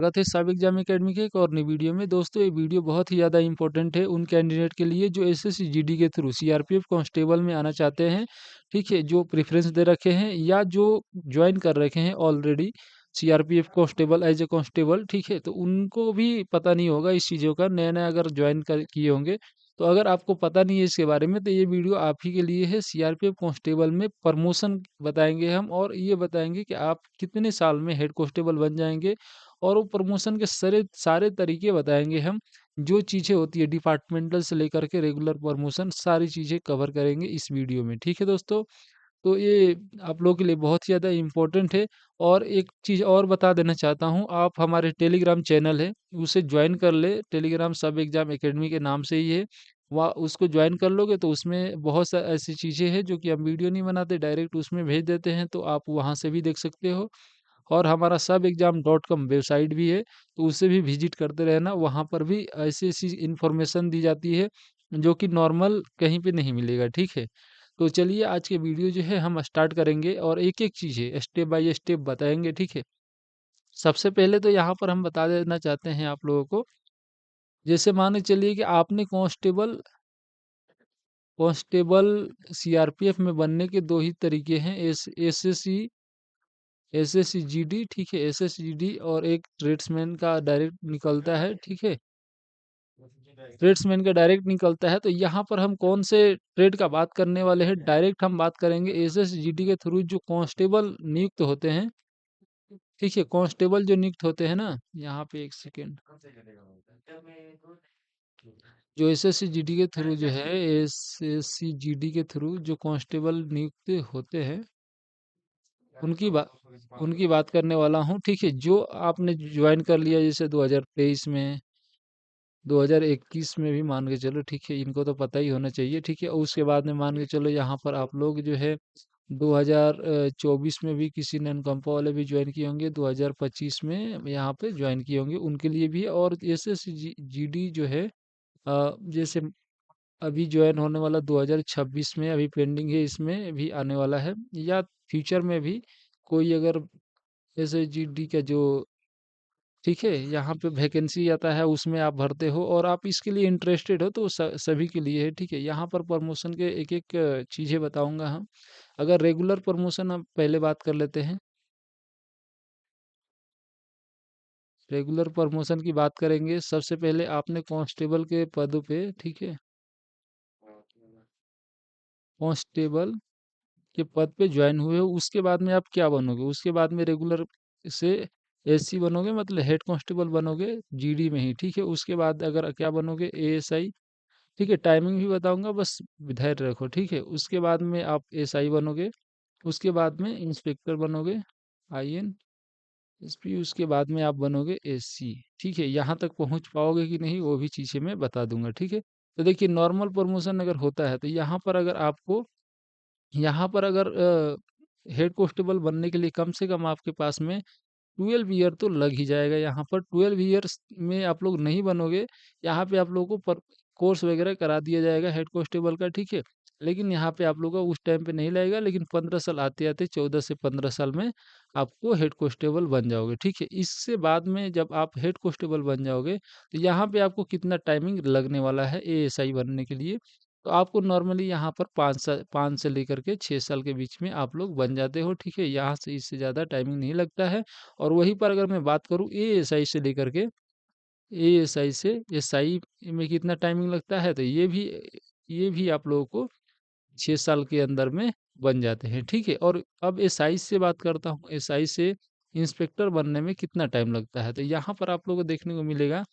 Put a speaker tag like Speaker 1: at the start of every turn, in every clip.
Speaker 1: स्वागत है सब एग्जाम एकेडमी के एक और नई वीडियो में। दोस्तों, ये वीडियो बहुत ही ज़्यादा इंपॉर्टेंट है उन कैंडिडेट के लिए जो एसएससी जीडी के थ्रू सीआरपीएफ कांस्टेबल में आना चाहते हैं। ठीक है, जो प्रेफरेंस दे रखे हैं या जो ज्वाइन कर रखे हैं already CRPF constable as a constable. ठीक है, तो उनको भी पता नहीं होगा इस चीज़ों का, नया नया अगर ज्वाइन कर किए होंगे। तो अगर आपको पता नहीं है इसके बारे में तो ये वीडियो आप ही के लिए है। सीआरपीएफ कांस्टेबल में प्रमोशन बताएंगे हम, और ये बताएंगे कि आप कितने साल में हेड कांस्टेबल बन जाएंगे, और वो प्रमोशन के सारे सारे तरीके बताएंगे हम। जो चीज़ें होती है डिपार्टमेंटल से लेकर के रेगुलर प्रमोशन, सारी चीज़ें कवर करेंगे इस वीडियो में। ठीक है दोस्तों, तो ये आप लोगों के लिए बहुत ही ज़्यादा इम्पोर्टेंट है। और एक चीज़ और बता देना चाहता हूँ, आप हमारे टेलीग्राम चैनल है उसे ज्वाइन कर ले। टेलीग्राम सब एग्ज़ाम एकेडमी के नाम से ही है। वहाँ उसको ज्वाइन कर लोगे तो उसमें बहुत सा ऐसी चीज़ें हैं जो कि हम वीडियो नहीं बनाते, डायरेक्ट उसमें भेज देते हैं, तो आप वहाँ से भी देख सकते हो। और हमारा सब एग्ज़ाम डॉट कॉम वेबसाइट भी है, तो उसे भी विजिट करते रहना। वहाँ पर भी ऐसी-ऐसी इन्फॉर्मेशन दी जाती है जो कि नॉर्मल कहीं पे नहीं मिलेगा। ठीक है? तो चलिए आज के वीडियो जो है हम स्टार्ट करेंगे और एक-एक चीज़ें स्टेप बाय स्टेप बताएँगे। ठीक है? सबसे पहले तो यहाँ पर हम बता देना चाहते हैं आप लोगों को, जैसे मान के चलिए कि आपने कांस्टेबल सीआरपीएफ में बनने के 2 ही तरीके हैं, एसएससी जीडी। ठीक है, एसएससी जीडी और एक ट्रेड्समैन का डायरेक्ट निकलता है। ठीक है, ट्रेड्समैन का डायरेक्ट निकलता है। तो यहाँ पर हम कौन से ट्रेड का बात करने वाले हैं, डायरेक्ट हम बात करेंगे एसएससी जीडी के थ्रू जो कांस्टेबल नियुक्त होते हैं। ठीक है, कांस्टेबल जो नियुक्त होते हैं ना, यहाँ पे एक सेकेंड, जो एसएससी जीडी के थ्रू जो है, एसएससी जीडी के थ्रू जो कांस्टेबल नियुक्त होते हैं, उनकी बात करने वाला हूँ। ठीक है, जो आपने ज्वाइन कर लिया जैसे 2023 में, 2021 में भी मान के चलो। ठीक है, इनको तो पता ही होना चाहिए। ठीक है, और उसके बाद में मान के चलो यहाँ पर आप लोग जो है 2024 में भी किसी ने अनकंपा वाले भी ज्वाइन किए होंगे, 2025 में यहाँ पे ज्वाइन किए होंगे, उनके लिए भी। और एसएससी जीडी जो है जैसे अभी ज्वाइन होने वाला 2026 में, अभी पेंडिंग है, इसमें भी आने वाला है, या फ्यूचर में भी कोई अगर एसएसजी का जो, ठीक है, यहाँ पे वैकेंसी आता है उसमें आप भरते हो और आप इसके लिए इंटरेस्टेड हो तो सभी के लिए है। ठीक है, यहाँ पर प्रमोशन के एक एक चीज़ें बताऊंगा हम। अगर रेगुलर प्रमोशन हम पहले बात कर लेते हैं, रेगुलर प्रमोशन की बात करेंगे। सबसे पहले आपने कांस्टेबल के पद पे, ठीक है, कांस्टेबल के पद पे ज्वाइन हुए हो, उसके बाद में आप क्या बनोगे, उसके बाद में रेगुलर से एससी बनोगे, मतलब हेड कांस्टेबल बनोगे जीडी में ही। ठीक है, उसके बाद अगर क्या बनोगे, एएसआई। ठीक है, टाइमिंग भी बताऊंगा, बस धैर्य रखो। ठीक है, उसके बाद में आप एसआई बनोगे, उसके बाद में इंस्पेक्टर बनोगे, आईएन एसपी, उसके बाद में आप बनोगे एससी। ठीक है, यहाँ तक पहुँच पाओगे कि नहीं वो भी चीज़ें मैं बता दूंगा। ठीक है, तो देखिए नॉर्मल प्रमोशन अगर होता है तो यहाँ पर अगर हेड कांस्टेबल बनने के लिए कम से कम आपके पास में 12 ईयर तो लग ही जाएगा। यहाँ पर 12 ईयर्स में आप लोग नहीं बनोगे, यहाँ पे आप लोगों को पर कोर्स वगैरह करा दिया जाएगा हेड कांस्टेबल का। ठीक है, लेकिन यहाँ पे आप लोगों का उस टाइम पे नहीं लगेगा, लेकिन 15 साल आते आते 14 से 15 साल में आपको हेड कांस्टेबल बन जाओगे। ठीक है, इससे बाद में जब आप हेड कांस्टेबल बन जाओगे तो यहाँ पे आपको कितना टाइमिंग लगने वाला है एएसआई बनने के लिए, तो आपको नॉर्मली यहाँ पर 5 से लेकर के 6 साल के बीच में आप लोग बन जाते हो। ठीक है, यहाँ से इससे ज़्यादा टाइमिंग नहीं लगता है। और वहीं पर अगर मैं बात करूँ एएसआई से लेकर के, एएसआई से एसआई में कितना टाइमिंग लगता है, तो ये भी आप लोगों को 6 साल के अंदर में बन जाते हैं। ठीक है, और अब एसआई से बात करता हूँ, एसआई से इंस्पेक्टर बनने में कितना टाइम लगता है, तो यहाँ पर आप लोगों को देखने को मिलेगा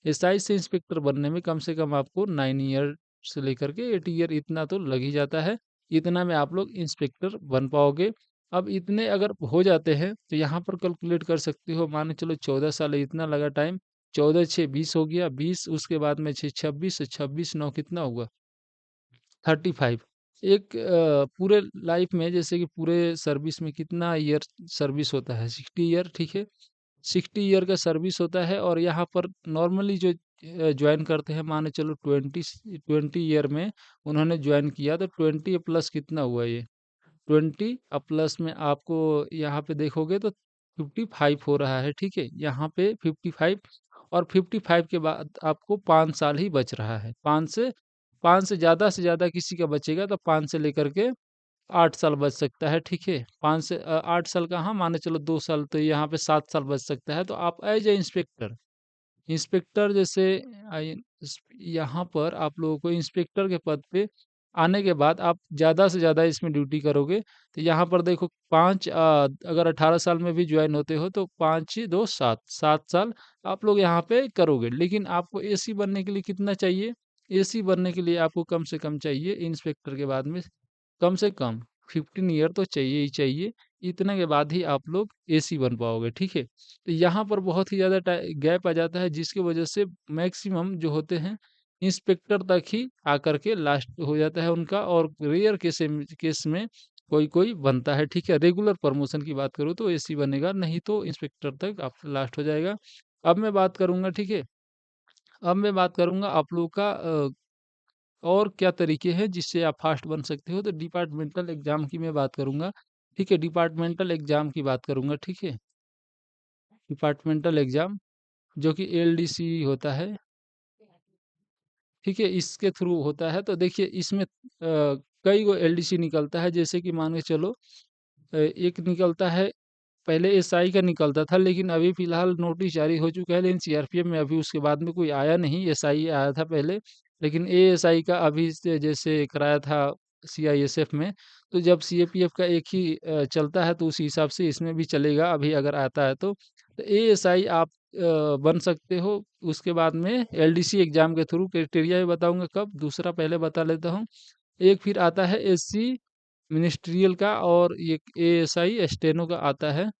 Speaker 1: एसआई से इंस्पेक्टर बनने में कम से कम आपको 9 ईयर से लेकर के 8 ईयर इतना तो लग ही जाता है। इतना में आप लोग इंस्पेक्टर बन पाओगे। अब इतने अगर हो जाते हैं तो यहाँ पर कैलकुलेट कर सकते हो, मान के चलो 14 साल है, इतना लगा टाइम, 14 6 20 हो गया, 20 उसके बाद में 6 26, 26 9 कितना हुआ, 35। एक पूरे लाइफ में, जैसे कि पूरे सर्विस में कितना ईयर सर्विस होता है, 60 ईयर। ठीक है, 60 ईयर का सर्विस होता है। और यहाँ पर नॉर्मली जो ज्वाइन करते हैं, माने चलो 20 ईयर में उन्होंने ज्वाइन किया, तो 20 प्लस कितना हुआ ये, 20 प्लस में आपको यहाँ पे देखोगे तो 55 हो रहा है, ठीक है? यहाँ पे 55 और 55 के बाद आपको 5 साल ही बच रहा है। 5 से ज़्यादा किसी का बचेगा तो 5 से लेकर के 8 साल बच सकता है, ठीक है? 5 से 8 साल कहाँ माने चलो 2 साल, तो यहाँ पे 7 साल बच सकता है। तो आप एज़ ए इंस्पेक्टर इंस्पेक्टर जैसे आई इस यहाँ पर आप लोगों को इंस्पेक्टर के पद पे आने के बाद आप ज़्यादा से ज़्यादा इसमें ड्यूटी करोगे, तो यहाँ पर देखो 5 अगर 18 साल में भी जॉइन होते हो तो 5 2 7 7 साल आप लोग यहाँ पे करोगे। लेकिन आपको एसी बनने के लिए कितना चाहिए? एसी बनने के लिए आपको कम से कम चाहिए इंस्पेक्टर के बाद में कम से कम 15 ईयर तो चाहिए ही चाहिए। इतने के बाद ही आप लोग एसी बन पाओगे, ठीक है? तो यहाँ पर बहुत ही ज़्यादा गैप आ जाता है जिसकी वजह से मैक्सिमम जो होते हैं इंस्पेक्टर तक ही आकर के लास्ट हो जाता है उनका, और रेयर केस में कोई कोई बनता है, ठीक है? रेगुलर प्रमोशन की बात करूँ तो एसी बनेगा, नहीं तो इंस्पेक्टर तक आप लास्ट हो जाएगा। अब मैं बात करूंगा, ठीक है? अब मैं बात करूंगा आप लोगों का और क्या तरीके हैं जिससे आप फास्ट बन सकते हो। तो डिपार्टमेंटल एग्जाम की मैं बात करूंगा, ठीक है? डिपार्टमेंटल एग्जाम की बात करूंगा, ठीक है? डिपार्टमेंटल एग्जाम जो कि एलडीसी होता है, ठीक है? इसके थ्रू होता है। तो देखिए इसमें कई गो एलडीसी निकलता है, जैसे कि मान के चलो एक निकलता है, पहले एसआई का निकलता था लेकिन अभी फिलहाल नोटिस जारी हो चुका है, लेकिन सीआरपीएफ में अभी उसके बाद में कोई आया नहीं। एसआई आया था पहले, लेकिन एएसआई का अभी से जैसे कराया था सीआईएसएफ में। तो जब सीएपीएफ का एक ही चलता है तो उसी हिसाब से इसमें भी चलेगा अभी अगर आता है तो एएसआई आप बन सकते हो। उसके बाद में एलडीसी एग्जाम के थ्रू, क्राइटेरिया भी बताऊंगा कब, दूसरा पहले बता लेता हूँ। एक फिर आता है एससी मिनिस्ट्रियल का, और एक एएसआई स्टेनो का आता है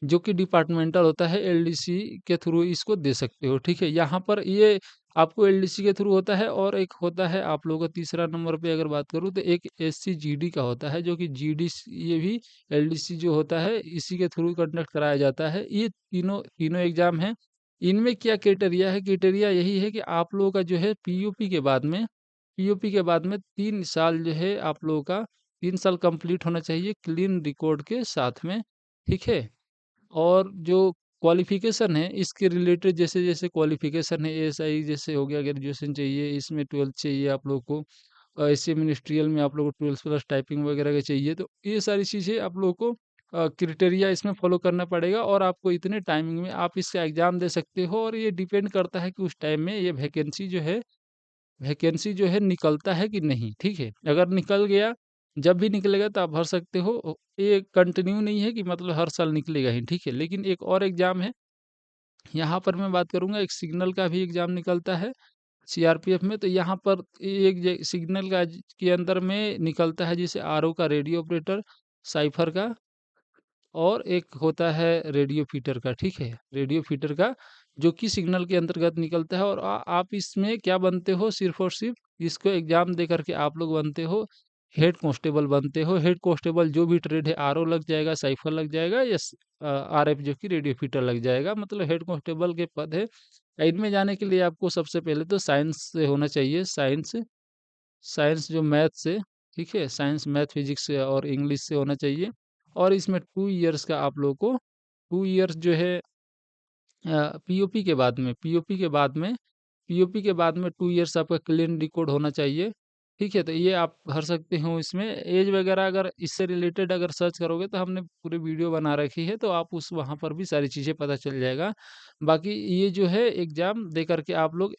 Speaker 1: जो कि डिपार्टमेंटल होता है। एलडीसी के थ्रू इसको दे सकते हो, ठीक है? यहाँ पर ये आपको एलडीसी के थ्रू होता है, और एक होता है आप लोगों का तीसरा नंबर पे अगर बात करूँ तो एक एससी जीडी का होता है, जो कि जीडी ये भी एलडीसी जो होता है इसी के थ्रू कंडक्ट कराया जाता है। ये तीनों तीनों एग्जाम हैं। इनमें क्या क्राइटेरिया है? क्राइटेरिया यही है कि आप लोगों का जो है पीओपी के बाद में 3 साल जो है आप लोगों का 3 साल कंप्लीट होना चाहिए क्लीन रिकॉर्ड के साथ में, ठीक है? और जो क्वालिफिकेशन है इसके रिलेटेड, जैसे जैसे क्वालिफिकेशन है एएसआई जैसे हो गया, ग्रेजुएशन चाहिए, इसमें 12th चाहिए आप लोग को, ऐसे मिनिस्ट्रियल में आप लोग को 12 प्लस टाइपिंग वगैरह का चाहिए। तो ये सारी चीज़ें आप लोग को क्राइटेरिया इसमें फॉलो करना पड़ेगा, और आपको इतने टाइमिंग में आप इसका एग्ज़ाम दे सकते हो। और ये डिपेंड करता है कि उस टाइम में ये वैकेंसी जो है निकलता है कि नहीं, ठीक है? अगर निकल गया, जब भी निकलेगा तो आप भर सकते हो। ये कंटिन्यू नहीं है कि मतलब हर साल निकलेगा ही, ठीक है? लेकिन एक और एग्ज़ाम है, यहाँ पर मैं बात करूँगा, एक सिग्नल का भी एग्ज़ाम निकलता है सीआरपीएफ में। तो यहाँ पर एक सिग्नल का के अंदर में निकलता है, जैसे आरओ का, रेडियो ऑपरेटर, साइफर का, और एक होता है रेडियो फीटर का, ठीक है? रेडियो फीटर का जो कि सिग्नल के अंतर्गत निकलता है। और आप इसमें क्या बनते हो? सिर्फ़ और सिर्फ़ इसको एग्ज़ाम दे कर के आप लोग बनते हो, हेड कांस्टेबल बनते हो। हेड कांस्टेबल जो भी ट्रेड है, आरओ लग जाएगा, साइफर लग जाएगा, या आरएफ जो कि रेडियो फीटर लग जाएगा, मतलब हेड कांस्टेबल के पद है। इनमें जाने के लिए आपको सबसे पहले तो साइंस से होना चाहिए, साइंस साइंस जो मैथ से, ठीक है? साइंस, मैथ, फिज़िक्स से और इंग्लिश से होना चाहिए। और इसमें 2 इयर्स का आप लोगों को 2 इयर्स जो है पीओपी के बाद में पीओपी के बाद में 2 इयर्स आपका क्लीन रिकॉर्ड होना चाहिए, ठीक है? तो ये आप भर सकते हो इसमें। एज वगैरह अगर इससे रिलेटेड अगर सर्च करोगे तो हमने पूरी वीडियो बना रखी है, तो आप उस वहाँ पर भी सारी चीज़ें पता चल जाएगा। बाकी ये जो है एग्ज़ाम दे कर के आप लोग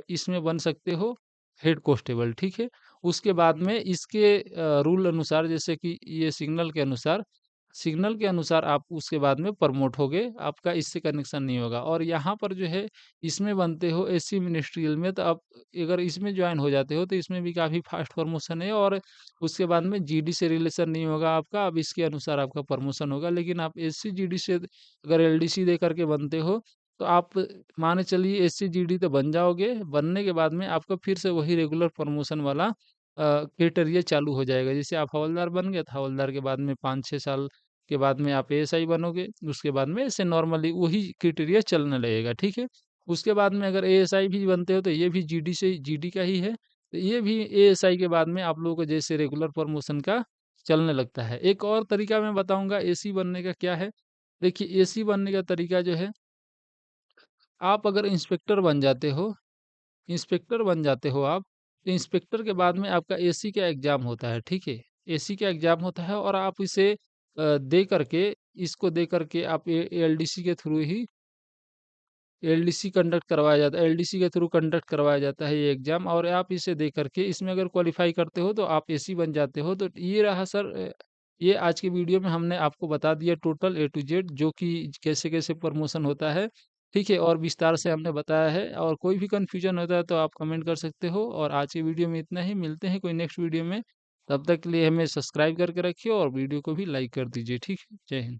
Speaker 1: इसमें बन सकते हो हेड कांस्टेबल, ठीक है? उसके बाद में इसके रूल अनुसार, जैसे कि ये सिग्नल के अनुसार आप उसके बाद में प्रमोट होगे, आपका इससे कनेक्शन नहीं होगा। और यहाँ पर जो है इसमें बनते हो एससी मिनिस्ट्रियल में, तो आप अगर इसमें ज्वाइन हो जाते हो तो इसमें भी काफ़ी फास्ट प्रमोशन है, और उसके बाद में जीडी से रिलेशन नहीं होगा आपका, अब इसके अनुसार आपका प्रमोशन होगा। लेकिन आप एससी जीडी से अगर एलडीसी दे करके बनते हो तो आप माने चलिए एससी जीडी तो बन जाओगे, बनने के बाद में आपका फिर से वही रेगुलर प्रमोशन वाला क्राइटेरिया चालू हो जाएगा। जैसे आप हवलदार बन गए, तो हवलदार के बाद में 5-6 साल के बाद में आप एएसआई बनोगे, उसके बाद में ऐसे नॉर्मली वही क्राइटेरिया चलने लगेगा, ठीक है? उसके बाद में अगर एएसआई भी बनते हो तो ये भी जीडी का ही है। तो ये भी एएसआई के बाद में आप लोगों को जैसे रेगुलर प्रमोशन का चलने लगता है। एक और तरीका मैं बताऊँगा एसी बनने का क्या है। देखिए एसी बनने का तरीका जो है, आप अगर इंस्पेक्टर बन जाते हो आप, तो इंस्पेक्टर के बाद में आपका एसी का एग्ज़ाम होता है, ठीक है? एसी का एग्ज़ाम होता है और आप इसे दे करके इसको दे करके आप एलडीसी के थ्रू ही एलडीसी कंडक्ट करवाया जाता है, एलडीसी के थ्रू कंडक्ट करवाया जाता है ये एग्ज़ाम, और आप इसे दे करके इसमें अगर क्वालीफाई करते हो तो आप एसी बन जाते हो। तो ये रहा सर, ये आज की वीडियो में हमने आपको बता दिया टोटल ए टू जेड, जो कि कैसे-कैसे प्रमोशन होता है, ठीक है? और विस्तार से हमने बताया है, और कोई भी कन्फ्यूज़न होता है तो आप कमेंट कर सकते हो। और आज की वीडियो में इतना ही, मिलते हैं कोई नेक्स्ट वीडियो में, तब तक के लिए हमें सब्सक्राइब करके रखिए और वीडियो को भी लाइक कर दीजिए, ठीक है? जय हिंद।